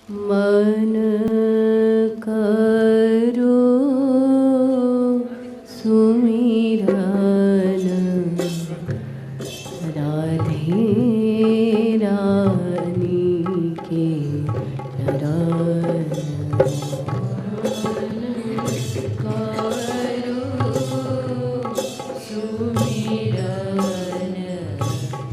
मन करो सुमिरन राधे रानी के चरण। करो सुमिरन राधे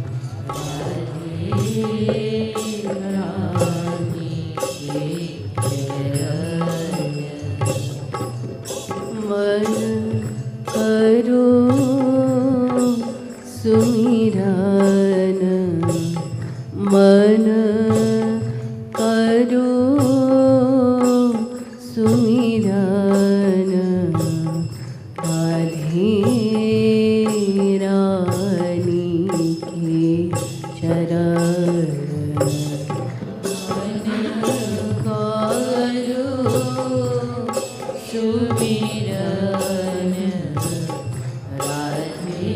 मन करो सुमिरन मन करो सुमिरन राधे रानी के चरण। सुमिरन राधे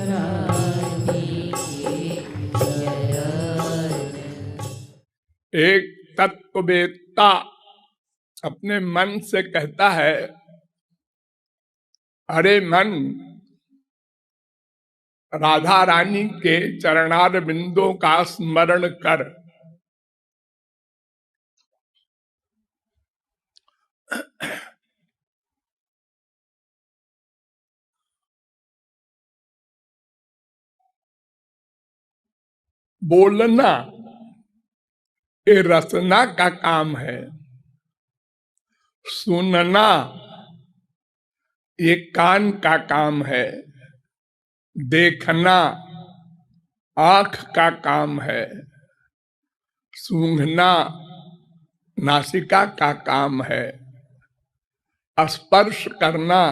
रानी के चरण। एक तत्ववेत्ता अपने मन से कहता है, अरे मन, राधा रानी के चरणार बिंदों का स्मरण कर। बोलना ये रसना का काम है, सुनना ये कान का काम है, देखना आंख का काम है, सूंघना नासिका का काम है, स्पर्श करना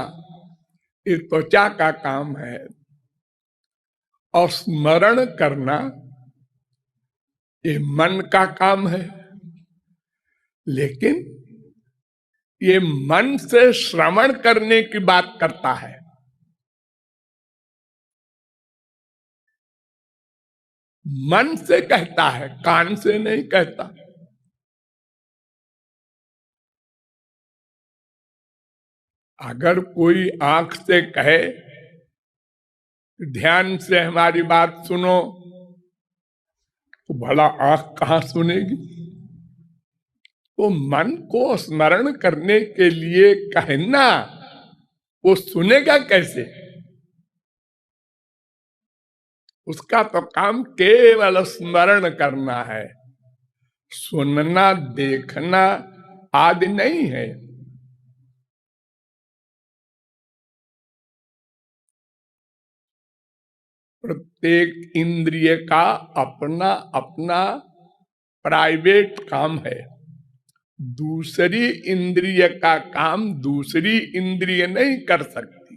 ये त्वचा का काम है, और स्मरण करना ये मन का काम है। लेकिन ये मन से श्रवण करने की बात करता है। मन से कहता है, कान से नहीं कहता। अगर कोई आंख से कहे ध्यान से हमारी बात सुनो, तो भला आंख कहां सुनेगी? वो मन को स्मरण करने के लिए कहना, वो सुनेगा कैसे? उसका तो काम केवल स्मरण करना है, सुनना देखना आदि नहीं है। प्रत्येक इंद्रिय का अपना अपना प्राइवेट काम है। दूसरी इंद्रिय का काम दूसरी इंद्रिय नहीं कर सकती।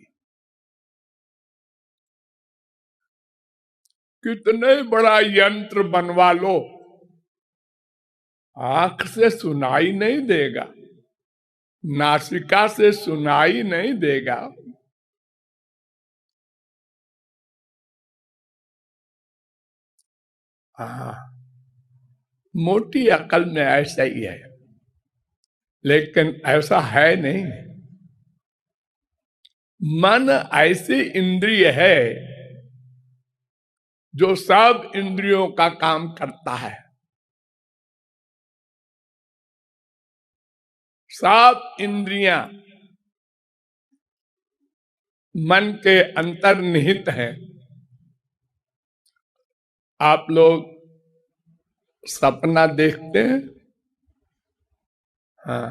कितने बड़ा यंत्र बनवा लो, आंख से सुनाई नहीं देगा, नासिका से सुनाई नहीं देगा। हाँ, मोटी अकल में ऐसा ही है, लेकिन ऐसा है नहीं। मन ऐसी इंद्रिय है जो सब इंद्रियों का काम करता है। सब इंद्रियां मन के अंतर्निहित हैं। आप लोग सपना देखते हैं, हाँ,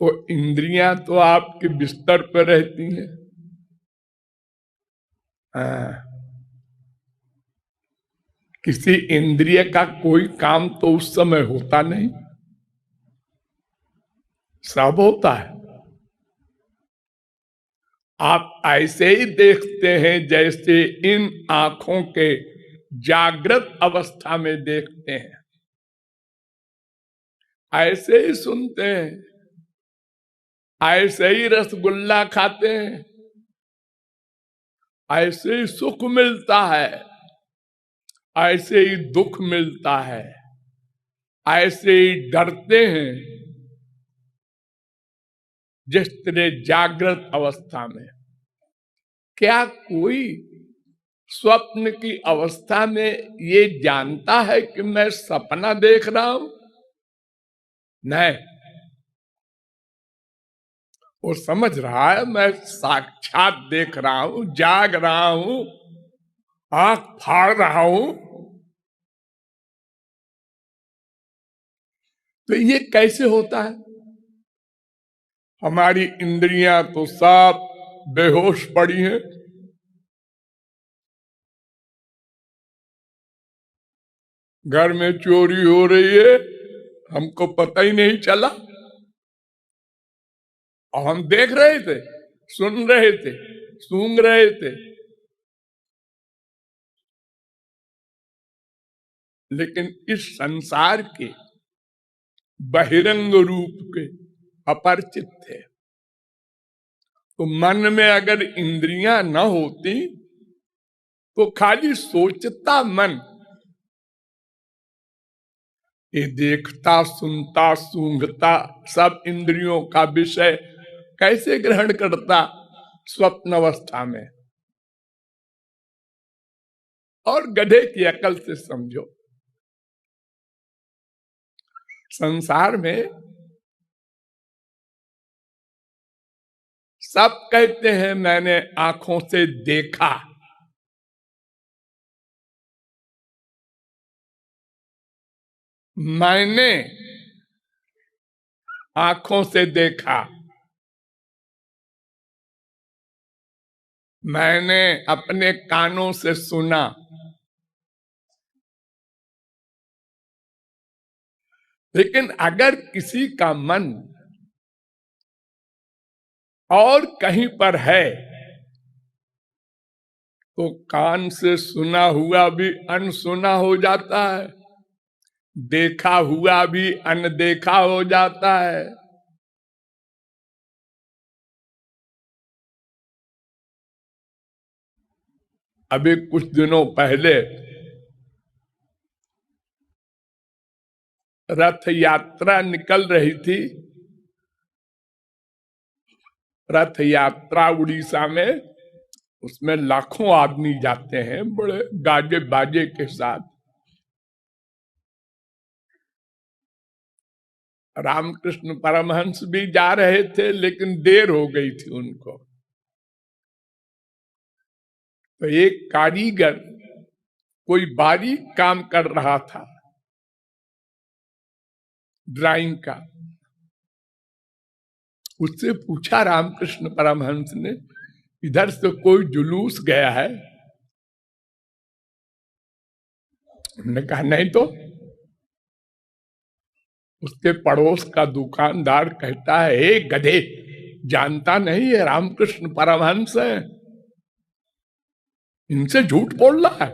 वो इंद्रियां तो आपके बिस्तर पर रहती हैं। हाँ, किसी इंद्रिय का कोई काम तो उस समय होता नहीं, सब होता है। आप ऐसे ही देखते हैं जैसे इन आंखों के जागृत अवस्था में देखते हैं, ऐसे ही सुनते हैं, ऐसे ही रसगुल्ला खाते हैं, ऐसे ही सुख मिलता है, ऐसे ही दुख मिलता है। ऐसे ही डरते हैं जिस तरह जागृत अवस्था में। क्या कोई स्वप्न की अवस्था में ये जानता है कि मैं सपना देख रहा हूं? नहीं, वो समझ रहा है मैं साक्षात देख रहा हूं, जाग रहा हूं, आंख फाड़ रहा हूं। तो ये कैसे होता है? हमारी इंद्रियां तो सब बेहोश पड़ी हैं। घर में चोरी हो रही है, हमको पता ही नहीं चला, और हम देख रहे थे, सुन रहे थे, सूंघ रहे थे। लेकिन इस संसार के बहिरंग रूप के अपरिचित थे। तो मन में अगर इंद्रियां न होती तो खाली सोचता मन, ये देखता, सुनता, सूंघता सब इंद्रियों का विषय कैसे ग्रहण करता स्वप्न अवस्था में? और गधे की अकल से समझो, संसार में सब कहते हैं मैंने आंखों से देखा, मैंने आंखों से देखा, मैंने अपने कानों से सुना। लेकिन अगर किसी का मन और कहीं पर है तो कान से सुना हुआ भी अनसुना हो जाता है, देखा हुआ भी अनदेखा हो जाता है। अभी कुछ दिनों पहले रथ यात्रा निकल रही थी। रथ यात्रा उड़ीसा में, उसमें लाखों आदमी जाते हैं बड़े गाजे बाजे के साथ। रामकृष्ण परमहंस भी जा रहे थे, लेकिन देर हो गई थी उनको। तो एक कारीगर कोई बारीक काम कर रहा था ड्राइंग का। उससे पूछा रामकृष्ण परमहंस ने, इधर से कोई जुलूस गया है? उन्होंने कहा नहीं तो। उसके पड़ोस का दुकानदार कहता है, हे गधे, जानता नहीं है रामकृष्ण परमहंस है, इनसे झूठ बोल रहा है।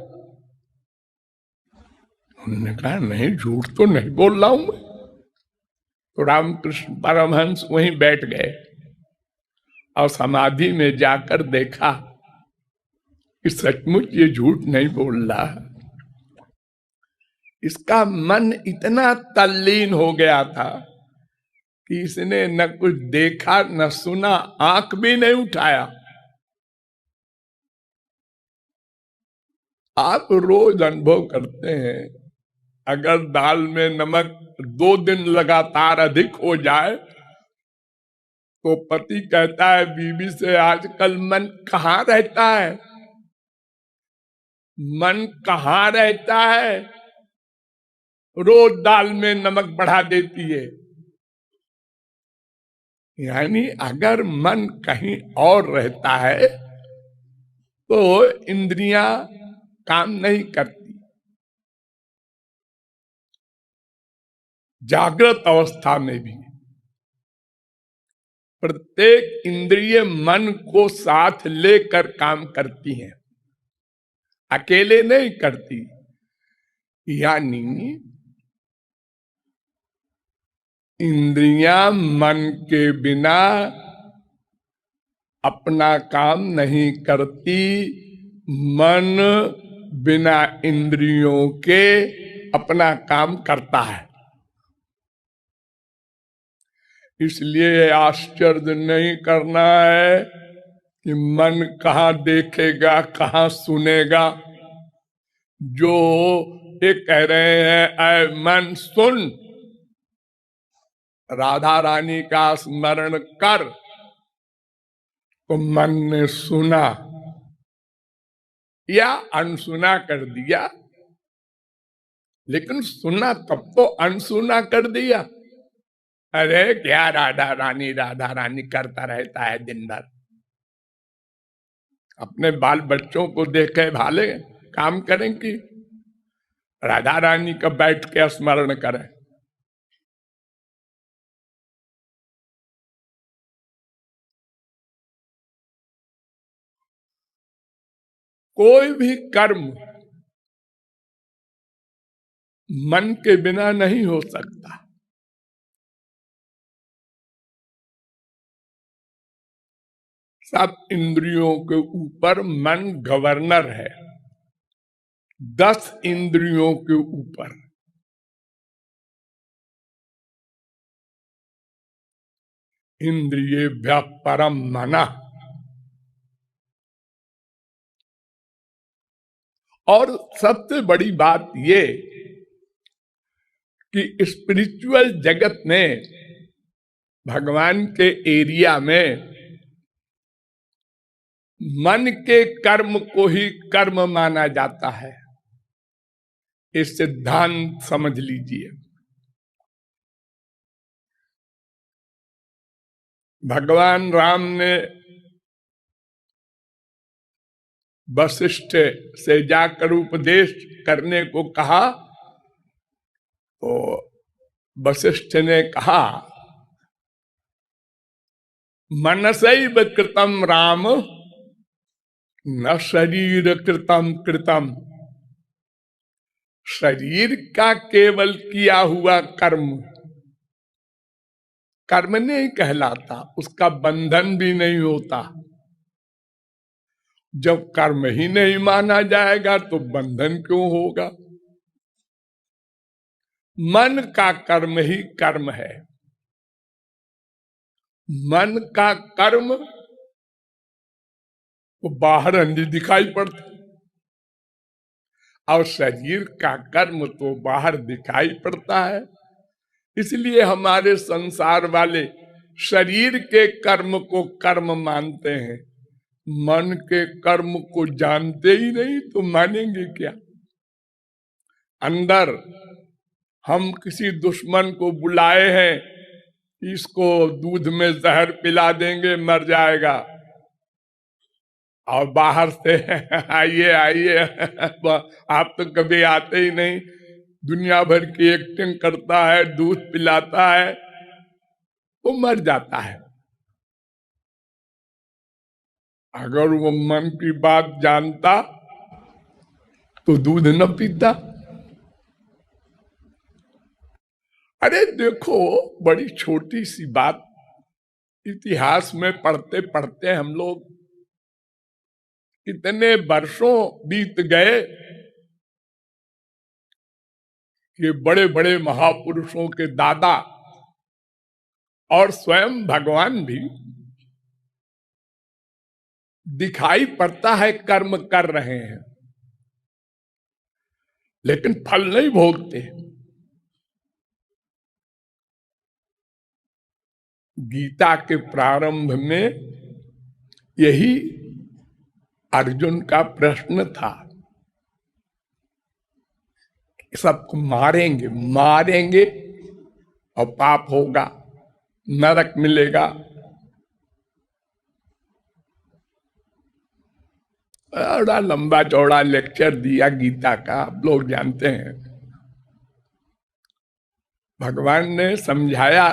उन्होंने कहा नहीं, झूठ तो नहीं बोल रहा हूं मैं। तो रामकृष्ण परमहंस वहीं बैठ गए और समाधि में जाकर देखा कि सचमुच ये झूठ नहीं बोल रहा है। इसका मन इतना तल्लीन हो गया था कि इसने न कुछ देखा न सुना, आंख भी नहीं उठाया। आप रोज अनुभव करते हैं, अगर दाल में नमक 2 दिन लगातार अधिक हो जाए तो पति कहता है बीवी से, आजकल मन कहाँ रहता है, मन कहाँ रहता है, रोज दाल में नमक बढ़ा देती है। यानी अगर मन कहीं और रहता है तो इंद्रियां काम नहीं करती। जागृत अवस्था में भी प्रत्येक इंद्रिय मन को साथ लेकर काम करती हैं, अकेले नहीं करती। यानी इंद्रियां मन के बिना अपना काम नहीं करती, मन बिना इंद्रियों के अपना काम करता है। इसलिए आश्चर्य नहीं करना है कि मन कहाँ देखेगा, कहाँ सुनेगा। जो ये कह रहे हैं ऐ मन सुन, राधा रानी का स्मरण कर, तो मन ने सुना या अनसुना कर दिया, लेकिन सुना तब तो अनसुना कर दिया। अरे क्या राधा रानी करता रहता है दिन भर, अपने बाल बच्चों को देखे भाले काम करें कि राधा रानी का बैठ के स्मरण करें। कोई भी कर्म मन के बिना नहीं हो सकता। सब इंद्रियों के ऊपर मन गवर्नर है, 10 इंद्रियों के ऊपर। इंद्रियेभ्यः परम मनः। और सबसे बड़ी बात ये कि स्पिरिचुअल जगत में, भगवान के एरिया में, मन के कर्म को ही कर्म माना जाता है। ये सिद्धांत समझ लीजिए। भगवान राम ने वशिष्ठ से जाकर उपदेश करने को कहा, तो वशिष्ठ ने कहा मनसैव कृतम राम न शरीर कृतम कृतम। शरीर का केवल किया हुआ कर्म कर्म नहीं कहलाता, उसका बंधन भी नहीं होता। जब कर्म ही नहीं माना जाएगा तो बंधन क्यों होगा? मन का कर्म ही कर्म है। मन का कर्म वो बाहर अंधी दिखाई पड़ता, और शरीर का कर्म तो बाहर दिखाई पड़ता है। इसलिए हमारे संसार वाले शरीर के कर्म को कर्म मानते हैं, मन के कर्म को जानते ही नहीं, तो मानेंगे क्या? अंदर हम किसी दुश्मन को बुलाए हैं, इसको दूध में जहर पिला देंगे, मर जाएगा, और बाहर से आइए आइए आप तो कभी आते ही नहीं, दुनिया भर की एक्टिंग करता है, दूध पिलाता है, वो मर जाता है। अगर वो मन की बात जानता तो दूध न पीता। अरे देखो, बड़ी छोटी सी बात, इतिहास में पढ़ते पढ़ते हम लोग कितने वर्षों बीत गए कि बड़े बड़े महापुरुषों के दादा और स्वयं भगवान भी दिखाई पड़ता है कर्म कर रहे हैं, लेकिन फल नहीं भोगते। गीता के प्रारंभ में यही अर्जुन का प्रश्न था, सबको मारेंगे मारेंगे और पाप होगा, नरक मिलेगा। बड़ा लंबा चौड़ा लेक्चर दिया गीता का, आप लोग जानते हैं। भगवान ने समझाया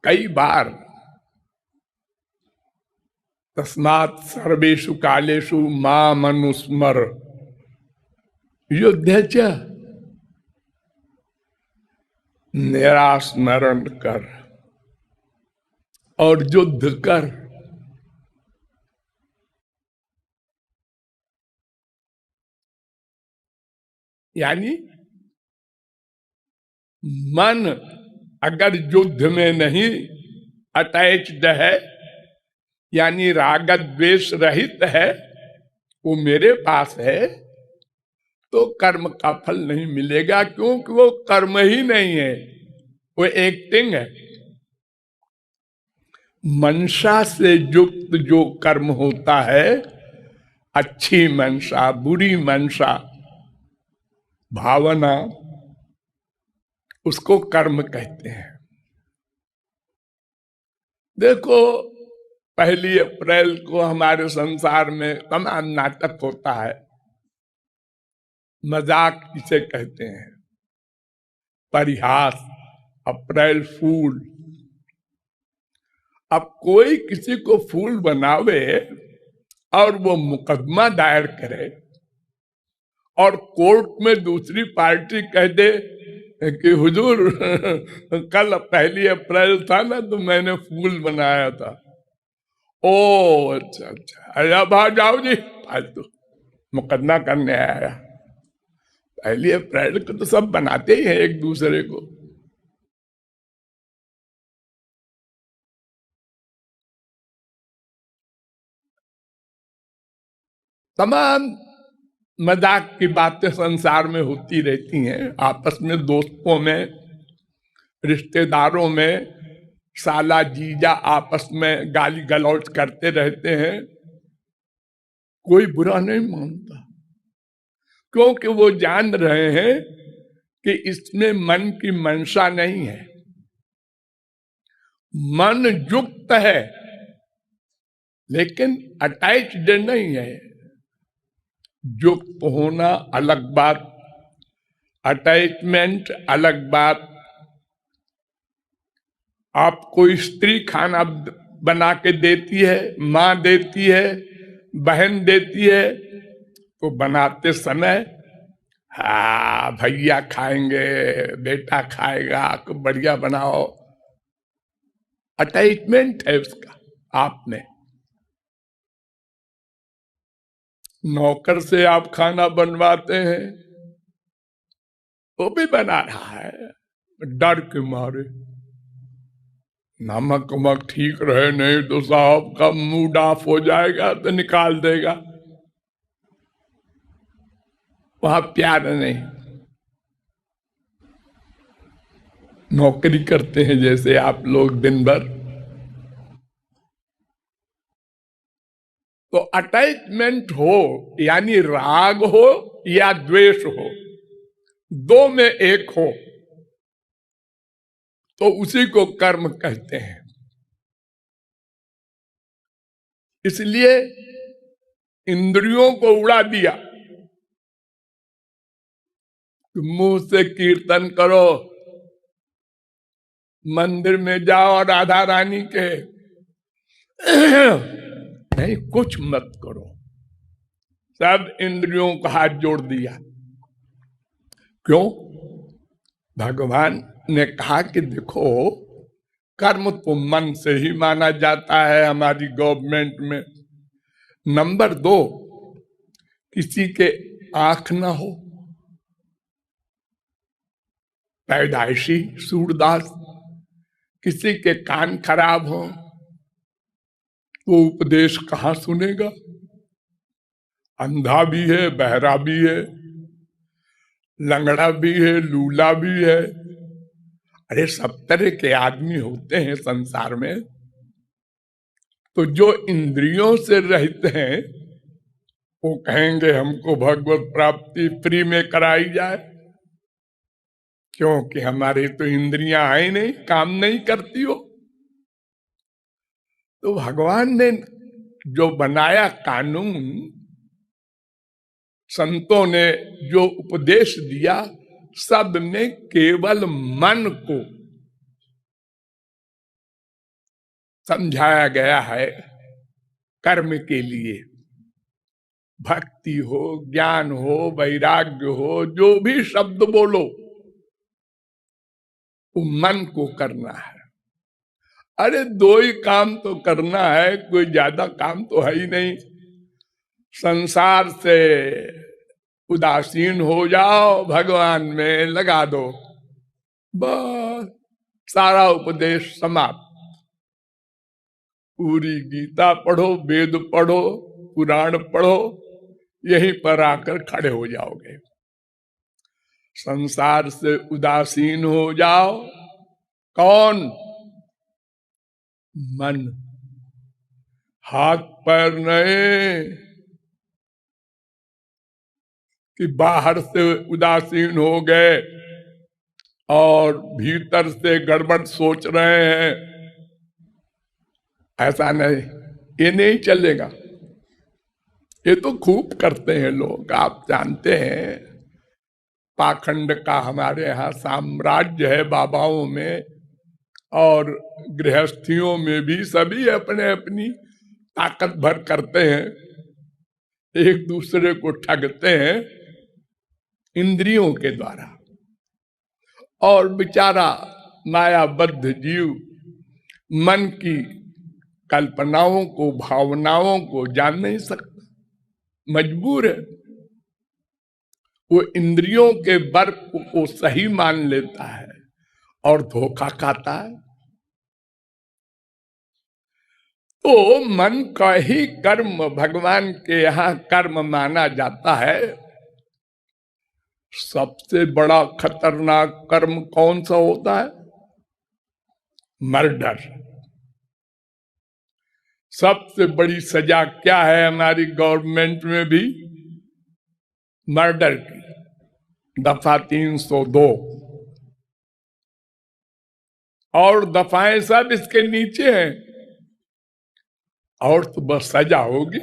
कई बार, तस्मात् सर्वेषु कालेषु माम अनुस्मर युद्ध च। मेरा स्मरण कर और युद्ध कर। यानी मन अगर युद्ध में नहीं अटैच्ड है, यानी राग द्वेष रहित है, वो मेरे पास है, तो कर्म का फल नहीं मिलेगा, क्योंकि वो कर्म ही नहीं है, वो एक्टिंग है। मनसा से युक्त जो कर्म होता है, अच्छी मनसा, बुरी मनसा, भावना, उसको कर्म कहते हैं। देखो, 1 अप्रैल को हमारे संसार में तमाम नाटक होता है। मजाक किसे कहते हैं, परिहास, अप्रैल फूल। अब कोई किसी को फूल बनावे और वो मुकदमा दायर करे और कोर्ट में दूसरी पार्टी कह दे कि हुजूर कल 1 अप्रैल था ना, तो मैंने फूल बनाया था। ओ अच्छा अच्छा, अरे भाग जाओ जी, फालतू मुकदमा करने आया। 1 अप्रैल को तो सब बनाते ही हैं एक दूसरे को। तमाम मजाक की बातें संसार में होती रहती हैं, आपस में, दोस्तों में, रिश्तेदारों में, साला जीजा आपस में गाली गलौज करते रहते हैं। कोई बुरा नहीं मानता, क्योंकि वो जान रहे हैं कि इसमें मन की मंशा नहीं है। मन युक्त है लेकिन अटैच्ड नहीं है। युक्त होना अलग बात, अटैचमेंट अलग बात। आपको स्त्री खाना बना के देती है, माँ देती है, बहन देती है, तो बनाते समय हाँ भैया खाएंगे, बेटा खाएगा, तो बढ़िया बनाओ, अटैचमेंट है उसका आप में। नौकर से आप खाना बनवाते हैं, वो भी बना रहा है डर के मारे, नमक वमक ठीक रहे, नहीं तो साहब का मूड ऑफ हो जाएगा तो निकाल देगा। वहां प्यार नहीं, नौकरी करते हैं जैसे आप लोग दिन भर। तो अटैचमेंट हो, यानी राग हो या द्वेष हो, दो में एक हो, तो उसी को कर्म कहते हैं। इसलिए इंद्रियों को उड़ा दिया, मुंह से कीर्तन करो, मंदिर में जाओ राधा रानी के, नहीं कुछ मत करो, सब इंद्रियों का हाथ जोड़ दिया। क्यों? भगवान ने कहा कि देखो, कर्म तो मन से ही माना जाता है हमारी गवर्नमेंट में। नंबर 2, किसी के आंख ना हो, पैदाइशी सूरदास, किसी के कान खराब हो तो उपदेश कहाँ सुनेगा? अंधा भी है, बहरा भी है, लंगड़ा भी है, लूला भी है। अरे सब तरह के आदमी होते हैं संसार में। तो जो इंद्रियों से रहित हैं वो कहेंगे हमको भगवत प्राप्ति फ्री में कराई जाए, क्योंकि हमारी तो इंद्रियां हैं नहीं, काम नहीं करती हो। तो भगवान ने जो बनाया कानून, संतों ने जो उपदेश दिया, सब में केवल मन को समझाया गया है कर्म के लिए। भक्ति हो, ज्ञान हो, वैराग्य हो, जो भी शब्द बोलो, वो मन को करना है। अरे 2 ही काम तो करना है, कोई ज्यादा काम तो है ही नहीं। संसार से उदासीन हो जाओ, भगवान में लगा दो, बस सारा उपदेश समाप्त। पूरी गीता पढ़ो, वेद पढ़ो, पुराण पढ़ो, यहीं पर आकर खड़े हो जाओगे। संसार से उदासीन हो जाओ। कौन? मन। हाथ पैर नहीं कि बाहर से उदासीन हो गए और भीतर से गड़बड़ सोच रहे हैं। ऐसा नहीं, ये नहीं चलेगा। ये तो खूब करते हैं लोग, आप जानते हैं। पाखंड का हमारे यहाँ साम्राज्य है बाबाओं में और गृहस्थियों में भी। सभी अपने अपनी ताकत भर करते हैं, एक दूसरे को ठगते हैं इंद्रियों के द्वारा। और बेचारा मायाबद्ध जीव मन की कल्पनाओं को, भावनाओं को जान नहीं सकता, मजबूर है। वो इंद्रियों के वर्क को सही मान लेता है और धोखा खाता है। तो मन का ही कर्म भगवान के यहाँ कर्म माना जाता है। सबसे बड़ा खतरनाक कर्म कौन सा होता है? मर्डर। सबसे बड़ी सजा क्या है हमारी गवर्नमेंट में भी? मर्डर की, दफा 302। और दफाएं सब इसके नीचे हैं। और तो बस सजा होगी,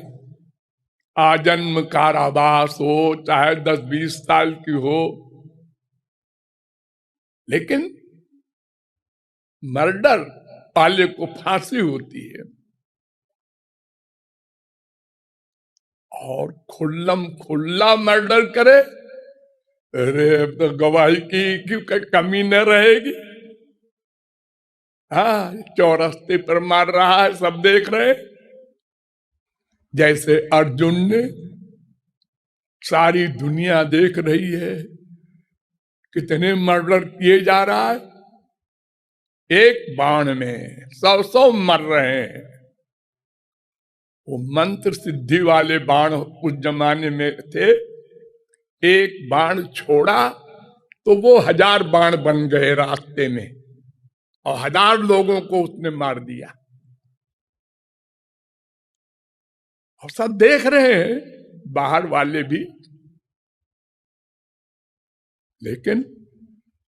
आजन्म कारावास हो, चाहे 10-20 साल की हो। लेकिन मर्डर वाले को फांसी होती है। और खुल्लम खुल्ला मर्डर करे, अरे अब तो गवाही की कमी न रहेगी। हाँ, चौरस्ते पर मार रहा है, सब देख रहे। जैसे अर्जुन ने, सारी दुनिया देख रही है कितने मर्डर किए जा रहा है। एक बाण में 100 मर रहे हैं। वो मंत्र सिद्धि वाले बाण उस जमाने में थे। एक बाण छोड़ा तो वो 1000 बाण बन गए रास्ते में, और 1000 लोगों को उसने मार दिया। और सब देख रहे हैं, बाहर वाले भी। लेकिन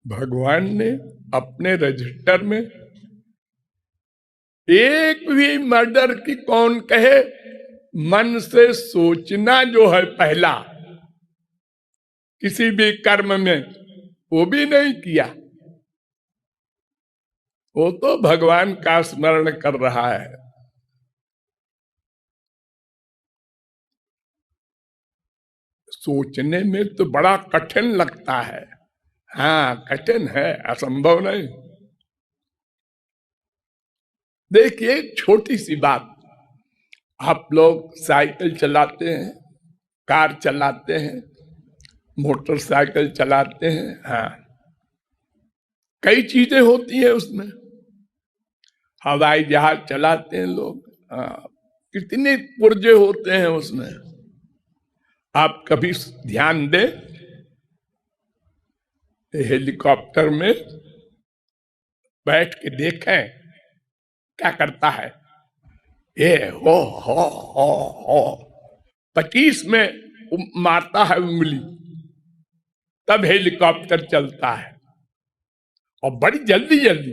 भगवान ने अपने रजिस्टर में एक भी मर्डर की कौन कहे, मन से सोचना जो है पहला किसी भी कर्म में, वो भी नहीं किया। वो तो भगवान का स्मरण कर रहा है। सोचने में तो बड़ा कठिन लगता है। हाँ, कठिन है, असंभव नहीं। देखिए, एक छोटी सी बात। आप लोग साइकिल चलाते हैं, कार चलाते हैं, मोटरसाइकिल चलाते हैं। हाँ, कई चीजें होती है उसमें। हवाई जहाज चलाते हैं लोग। हाँ, कितने पुर्जे होते हैं उसमें। आप कभी ध्यान दें, हेलीकॉप्टर में बैठ के देखें क्या करता है। ये हो 25 में मारता है उंगली, तब हेलीकॉप्टर चलता है, और बड़ी जल्दी जल्दी।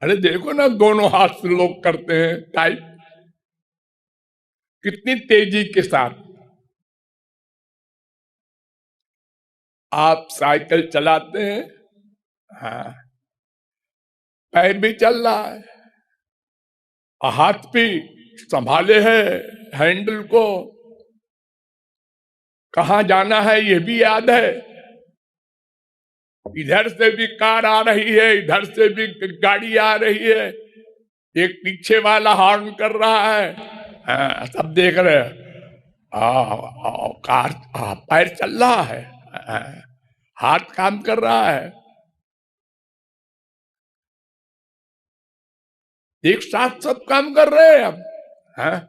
अरे देखो ना, दोनों हाथ से लोग करते हैं टाइप, कितनी तेजी के साथ। आप साइकिल चलाते हैं, हाँ, पैर भी चल रहा है, हाथ भी संभाले है हैंडल को, कहां जाना है ये भी याद है। इधर से भी कार आ रही है, इधर से भी गाड़ी आ रही है, एक पीछे वाला हॉर्न कर रहा है। हाँ, सब देख रहे हैं। कार पैर चल रहा है, हाथ काम कर रहा है। एक साथ सब काम कर रहे हैं अब। हाँ?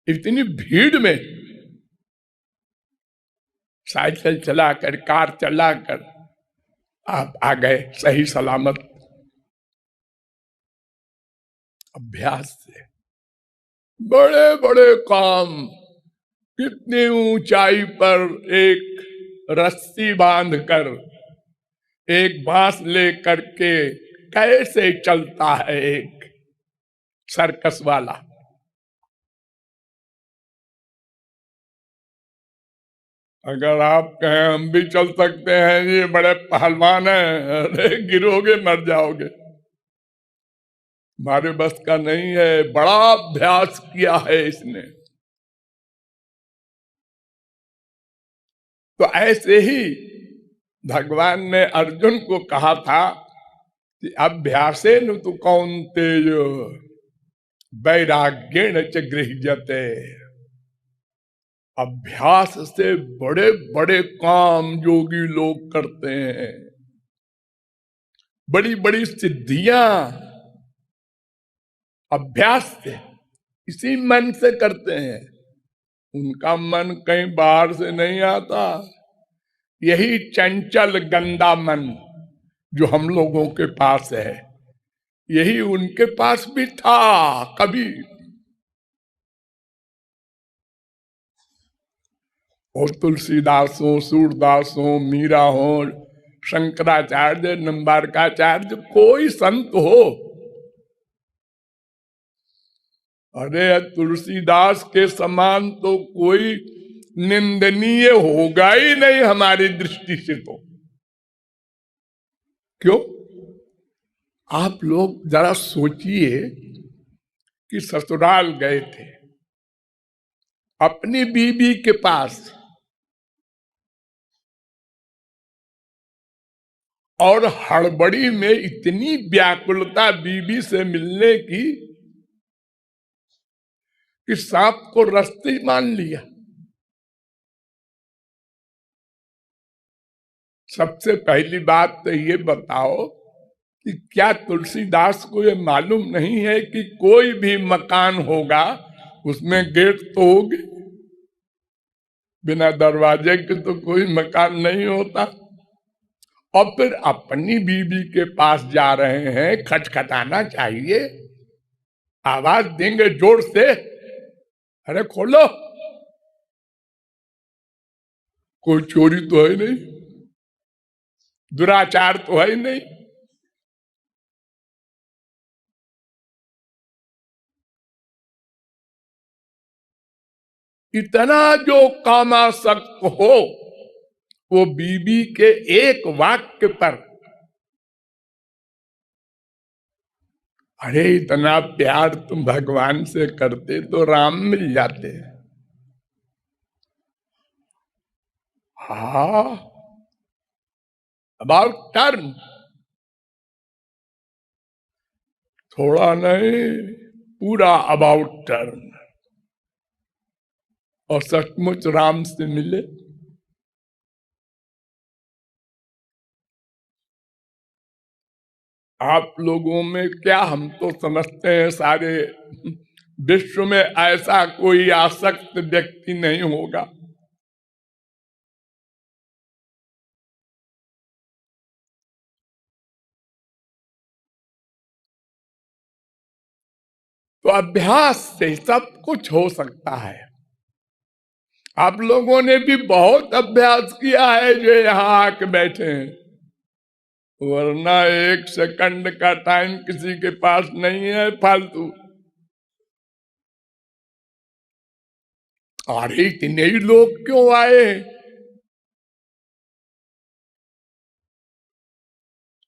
इतनी भीड़ में साइकिल चलाकर, कार चलाकर आप आ गए सही सलामत, अभ्यास से। बड़े बड़े काम, कितनी ऊंचाई पर एक रस्सी बांधकर, एक बांस लेकर के कैसे चलता है एक सर्कस वाला। अगर आप कहें हम भी चल सकते हैं, ये बड़े पहलवान हैं, अरे गिरोगे मर जाओगे, हमारे बस का नहीं है। बड़ा अभ्यास किया है इसने। तो ऐसे ही भगवान ने अर्जुन को कहा था कि अभ्यासे न तु कौन्तेय वैराग्येण च गृह्यते। अभ्यास से बड़े बड़े काम योगी लोग करते हैं, बड़ी बड़ी सिद्धियां अभ्यास से, इसी मन से करते हैं। उनका मन कहीं बाहर से नहीं आता। यही चंचल गंदा मन जो हम लोगों के पास है, यही उनके पास भी था कभी। और तुलसीदास हो, सूरदास हो, मीरा हो, शंकराचार्य, नंबारकाचार्य, कोई संत हो, अरे तुलसीदास के समान तो कोई निंदनीय होगा ही नहीं हमारी दृष्टि से। तो क्यों? आप लोग जरा सोचिए कि ससुराल गए थे अपनी बीवी के पास, और हड़बड़ी में इतनी व्याकुलता बीवी से मिलने की कि सांप को रस्सी मान लिया। सबसे पहली बात तो ये बताओ कि क्या तुलसीदास को ये मालूम नहीं है कि कोई भी मकान होगा उसमें गेट तो होगी, बिना दरवाजे के तो कोई मकान नहीं होता। और फिर अपनी बीवी के पास जा रहे हैं, खटखटाना चाहिए, आवाज देंगे जोर से, अरे खोलो, कोई चोरी तो है नहीं, दुराचार तो है नहीं। इतना जो कामासक्त हो वो बीबी के एक वाक्य पर, अरे इतना प्यार तुम भगवान से करते तो राम मिल जाते। हा, अबाउट टर्न, थोड़ा नहीं, पूरा अबाउट टर्न, और सचमुच राम से मिले। आप लोगों में क्या, हम तो समझते हैं सारे विश्व में ऐसा कोई आसक्त व्यक्ति नहीं होगा। तो अभ्यास से सब कुछ हो सकता है। आप लोगों ने भी बहुत अभ्यास किया है जो यहाँ आके बैठे हैं, वरना एक सेकंड का टाइम किसी के पास नहीं है फालतू। अरे इतने ही लोग क्यों आए,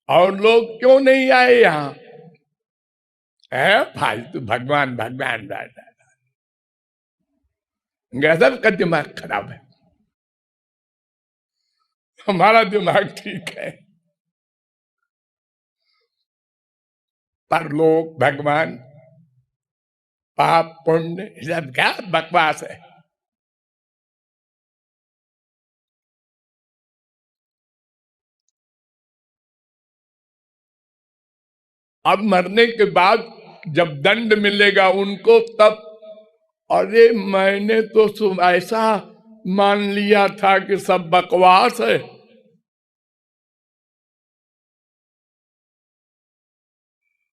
और लोग क्यों नहीं आए यहाँ? है फालतू भगवान भगवान गजब का दिमाग खराब है। हमारा दिमाग ठीक है। परलोक, भगवान, पाप पुण्य, सब क्या बकवास है। अब मरने के बाद जब दंड मिलेगा उनको, तब अरे मैंने तो ऐसा मान लिया था कि सब बकवास है।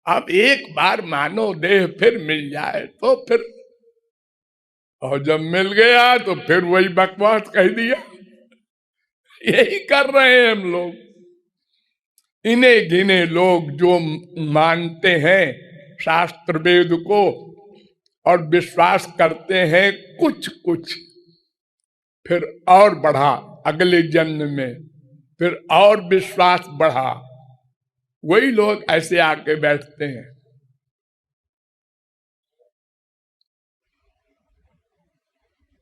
अब एक बार मानो देह फिर मिल जाए तो फिर, और जब मिल गया तो फिर वही बकवास कह दिया। यही कर रहे हैं हम लोग। इन्हें गिने लोग जो मानते हैं शास्त्र वेद को और विश्वास करते हैं कुछ कुछ, फिर और बढ़ा अगले जन्म में, फिर और विश्वास बढ़ा, वही लोग ऐसे आके बैठते हैं।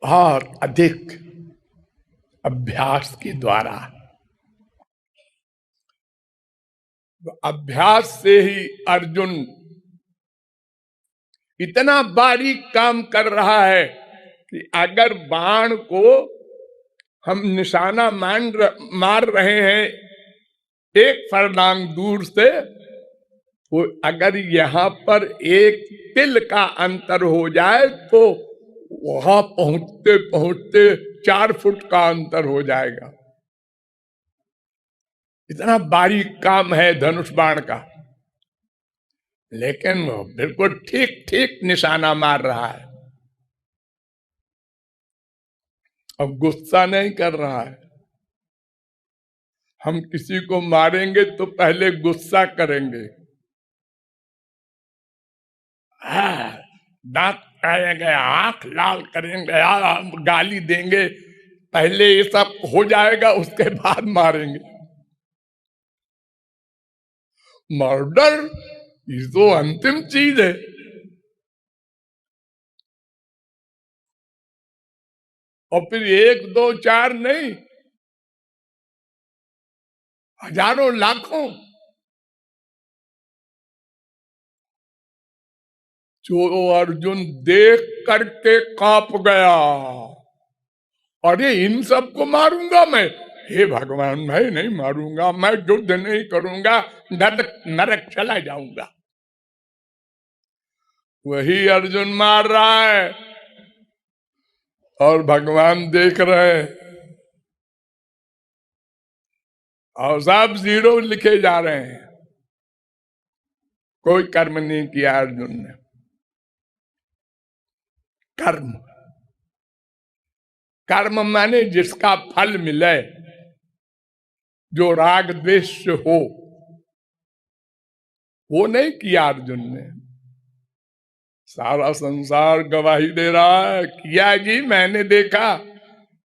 और अधिक अभ्यास के द्वारा, अभ्यास से ही अर्जुन इतना बारीक काम कर रहा है कि अगर बाण को हम निशाना मार रहे हैं एक फरलांग दूर से, वो अगर यहां पर एक तिल का अंतर हो जाए तो वहां पहुंचते पहुंचते 4 फुट का अंतर हो जाएगा। इतना बारीक काम है धनुष बाण का, लेकिन वो बिल्कुल ठीक ठीक निशाना मार रहा है। अब गुस्सा नहीं कर रहा है। हम किसी को मारेंगे तो पहले गुस्सा करेंगे, दांत करेंगे, आंख लाल करेंगे, गाली देंगे, पहले ये सब हो जाएगा उसके बाद मारेंगे। मर्डर ये तो अंतिम चीज है। और फिर 1 2 4 नहीं, हजारों लाखों। जो अर्जुन देख करके कांप गया, अरे इन सबको मारूंगा मैं, हे भगवान मैं नहीं मारूंगा, मैं युद्ध नहीं करूंगा, नरक चला जाऊंगा। वही अर्जुन मार रहा है और भगवान देख रहे हैं, और सब 0 लिखे जा रहे हैं। कोई कर्म नहीं किया अर्जुन ने। कर्म, कर्म माने जिसका फल मिले, जो राग द्वेष हो, वो नहीं किया अर्जुन ने। सारा संसार गवाही दे रहा है, किया जी मैंने देखा,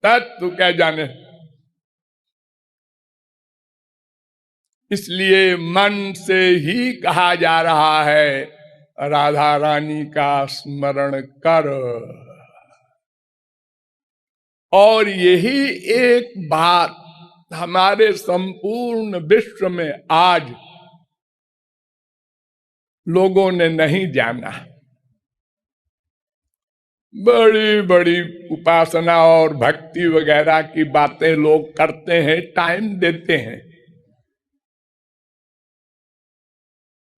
तब तू क्या जाने। इसलिए मन से ही कहा जा रहा है राधा रानी का स्मरण कर। और यही एक बात हमारे संपूर्ण विश्व में आज लोगों ने नहीं जाना। बड़ी बड़ी उपासना और भक्ति वगैरह की बातें लोग करते हैं, टाइम देते हैं,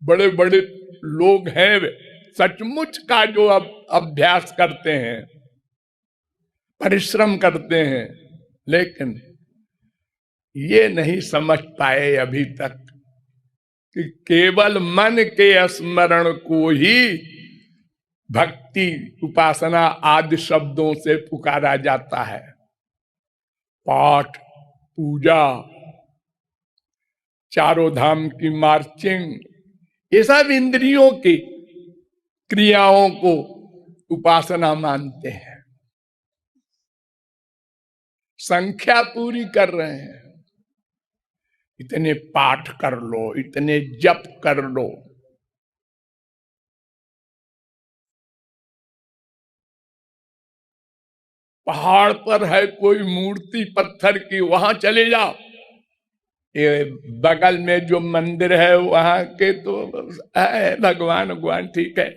बड़े बड़े लोग हैं सचमुच का जो अब अभ्यास करते हैं, परिश्रम करते हैं, लेकिन ये नहीं समझ पाए अभी तक कि केवल मन के स्मरण को ही भक्ति उपासना आदि शब्दों से पुकारा जाता है। पाठ, पूजा, चारों धाम की मार्चिंग, ये सब इंद्रियों की क्रियाओं को उपासना मानते हैं, संख्या पूरी कर रहे हैं। इतने पाठ कर लो, इतने जप कर लो। पहाड़ पर है कोई मूर्ति पत्थर की, वहां चले जाओ, ये बगल में जो मंदिर है वहां के तो है भगवान ठीक है,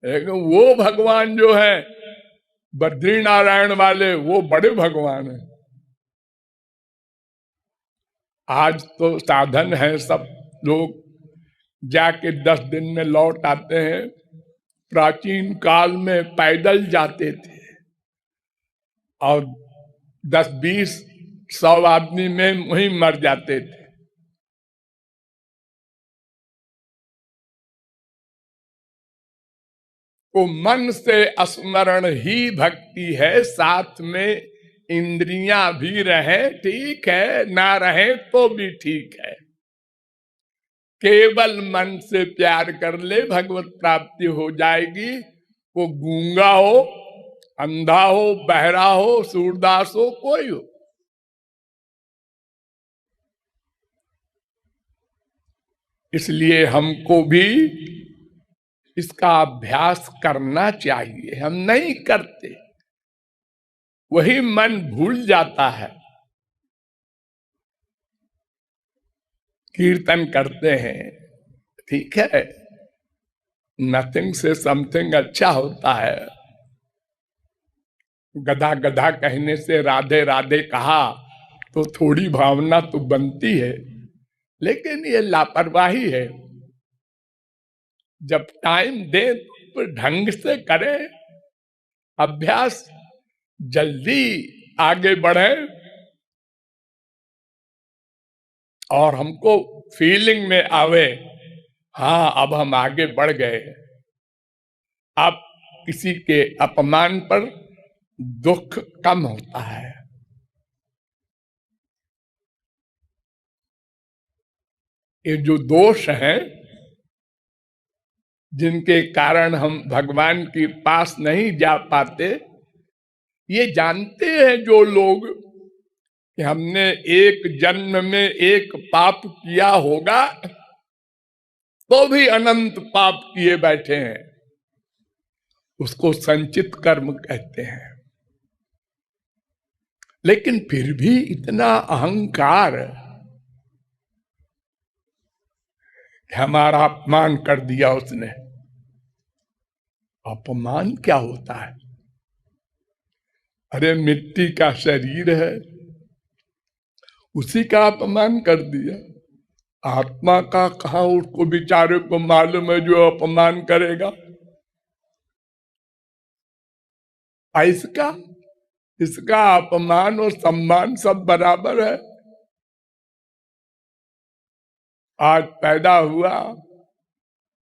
लेकिन वो भगवान जो है बद्री नारायण वाले, वो बड़े भगवान हैं। आज तो साधन है, सब लोग जाके 10 दिन में लौट आते हैं। प्राचीन काल में पैदल जाते थे और 10-20-100 आदमी में वहीं मर जाते थे। तो मन से स्मरण ही भक्ति है, साथ में इंद्रियां भी रहे ठीक है, ना रहे तो भी ठीक है। केवल मन से प्यार कर ले, भगवत प्राप्ति हो जाएगी। वो गूंगा हो, अंधा हो, बहरा हो, सूरदास हो, कोई हो। इसलिए हमको भी इसका अभ्यास करना चाहिए। हम नहीं करते, वही मन भूल जाता है। कीर्तन करते हैं, ठीक है, नथिंग से समथिंग अच्छा होता है। गधा गधा कहने से राधे राधे कहा तो थोड़ी भावना तो बनती है, लेकिन ये लापरवाही है। जब टाइम दे तो ढंग से करे, अभ्यास जल्दी आगे बढ़े और हमको फीलिंग में आवे, हाँ अब हम आगे बढ़ गए। अब किसी के अपमान पर दुख कम होता है। ये जो दोष हैं जिनके कारण हम भगवान के पास नहीं जा पाते, ये जानते हैं जो लोग कि हमने एक जन्म में एक पाप किया होगा तो भी अनंत पाप किए बैठे हैं, उसको संचित कर्म कहते हैं। लेकिन फिर भी इतना अहंकार, हमारा अपमान कर दिया उसने। अपमान क्या होता है? अरे मिट्टी का शरीर है, उसी का अपमान कर दिया। आत्मा का कहा उसको बेचारे को मालूम है जो अपमान करेगा। इसका अपमान और सम्मान सब बराबर है। आज पैदा हुआ,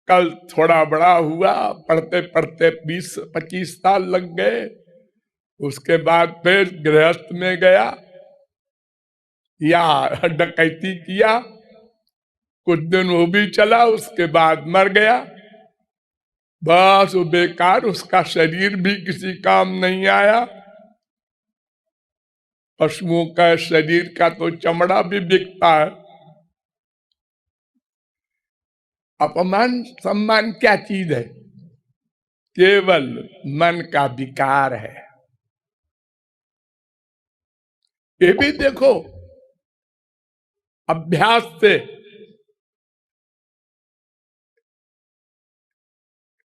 कल थोड़ा बड़ा हुआ, पढ़ते पढ़ते 20-25 साल लग गए, उसके बाद फिर गृहस्थ में गया या डकैती किया, कुछ दिन वो भी चला, उसके बाद मर गया। बस वो बेकार, उसका शरीर भी किसी काम नहीं आया। पशुओं का शरीर का तो चमड़ा भी बिकता है। अपमान सम्मान क्या चीज है? केवल मन का विकार है। ये भी देखो, अभ्यास से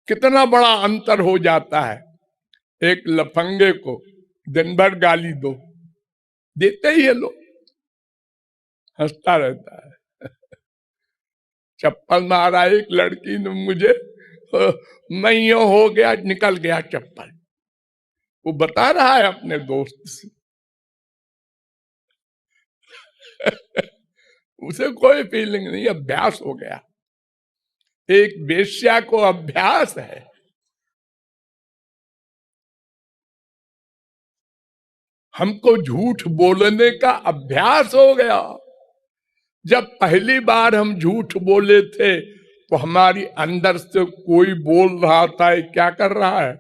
कितना बड़ा अंतर हो जाता है। एक लफंगे को दिन भर गाली दो, देते ही है लोग, हंसता रहता है। चप्पल मारा एक लड़की ने मुझे, मैं यो हो गया, निकल गया चप्पल। वो बता रहा है अपने दोस्त से। उसे कोई फीलिंग नहीं, अभ्यास हो गया। एक वेश्या को अभ्यास है। हमको झूठ बोलने का अभ्यास हो गया। जब पहली बार हम झूठ बोले थे तो हमारी अंदर से कोई बोल रहा था, क्या कर रहा है?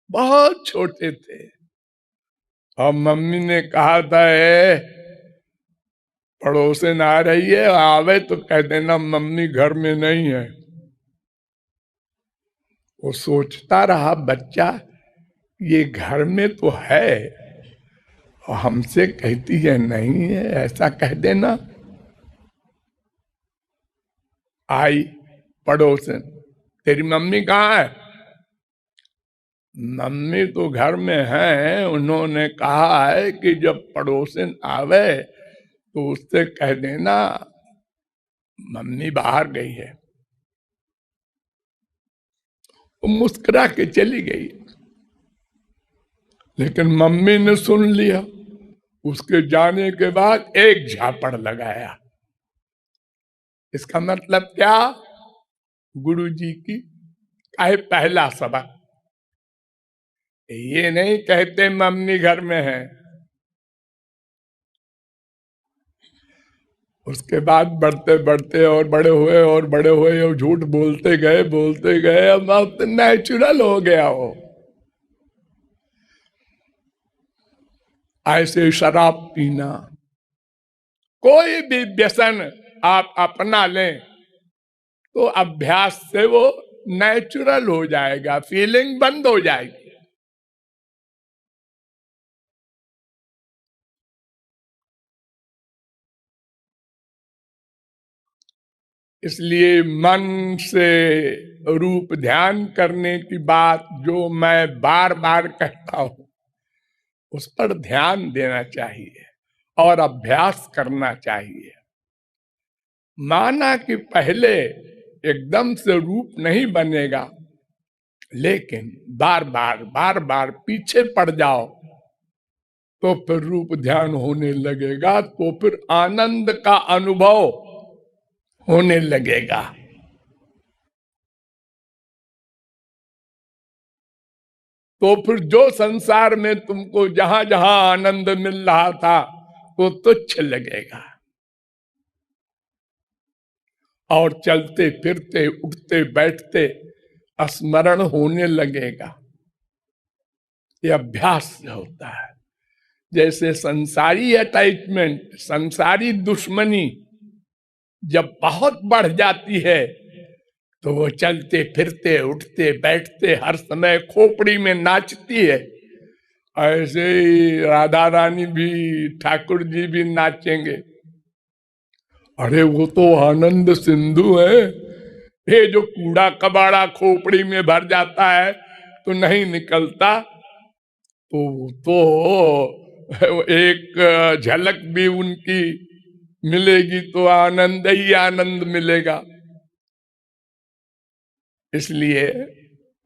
बहुत छोटे थे और मम्मी ने कहा था पड़ोसन आ रही है, आवे तो कह देना मम्मी घर में नहीं है। वो सोचता रहा बच्चा, ये घर में तो है और हमसे कहती है नहीं है, ऐसा कह देना। आई पड़ोसन, तेरी मम्मी कहाँ है? मम्मी तो घर में है, उन्होंने कहा है कि जब पड़ोसन आवे तो उससे कह देना मम्मी बाहर गई है। वो मुस्कुरा के चली गई, लेकिन मम्मी ने सुन लिया। उसके जाने के बाद एक झापड़ लगाया। इसका मतलब क्या? गुरु जी की पहला सबक। ये नहीं कहते मम्मी घर में है। उसके बाद बढ़ते बढ़ते और बड़े हुए और बड़े हुए और झूठ बोलते गए, अब नेचुरल हो गया हो। ऐसे शराब पीना, कोई भी व्यसन आप अपना लें तो अभ्यास से वो नेचुरल हो जाएगा, फीलिंग बंद हो जाएगी। इसलिए मन से रूप ध्यान करने की बात जो मैं बार बार कहता हूं, उस पर ध्यान देना चाहिए और अभ्यास करना चाहिए। माना कि पहले एकदम से रूप नहीं बनेगा, लेकिन बार बार पीछे पड़ जाओ तो फिर रूप ध्यान होने लगेगा, तो फिर आनंद का अनुभव होने लगेगा। तो फिर जो संसार में तुमको जहां जहां आनंद मिल रहा था वो तुच्छ लगेगा, और चलते फिरते उठते बैठते स्मरण होने लगेगा। ये अभ्यास से होता है। जैसे संसारी अटैचमेंट, संसारी दुश्मनी जब बहुत बढ़ जाती है तो वो चलते फिरते उठते बैठते हर समय खोपड़ी में नाचती है। ऐसे ही राधा रानी भी, ठाकुर जी भी नाचेंगे। अरे वो तो आनंद सिंधु है। ये जो कूड़ा कबाड़ा खोपड़ी में भर जाता है तो नहीं निकलता, तो एक झलक भी उनकी मिलेगी तो आनंद ही आनंद मिलेगा। इसलिए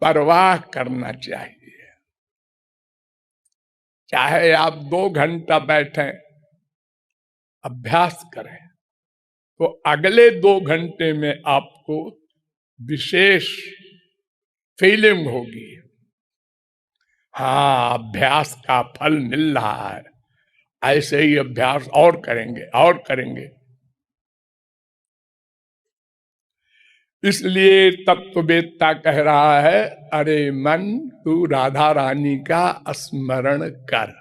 परवाह करना चाहिए। चाहे आप 2 घंटा बैठें, अभ्यास करें, तो अगले 2 घंटे में आपको विशेष फीलिंग होगी। हाँ, अभ्यास का फल मिल रहा है। ऐसे ही अभ्यास और करेंगे और करेंगे। इसलिए तत्ववेत्ता कह रहा है, अरे मन तू राधा रानी का स्मरण कर।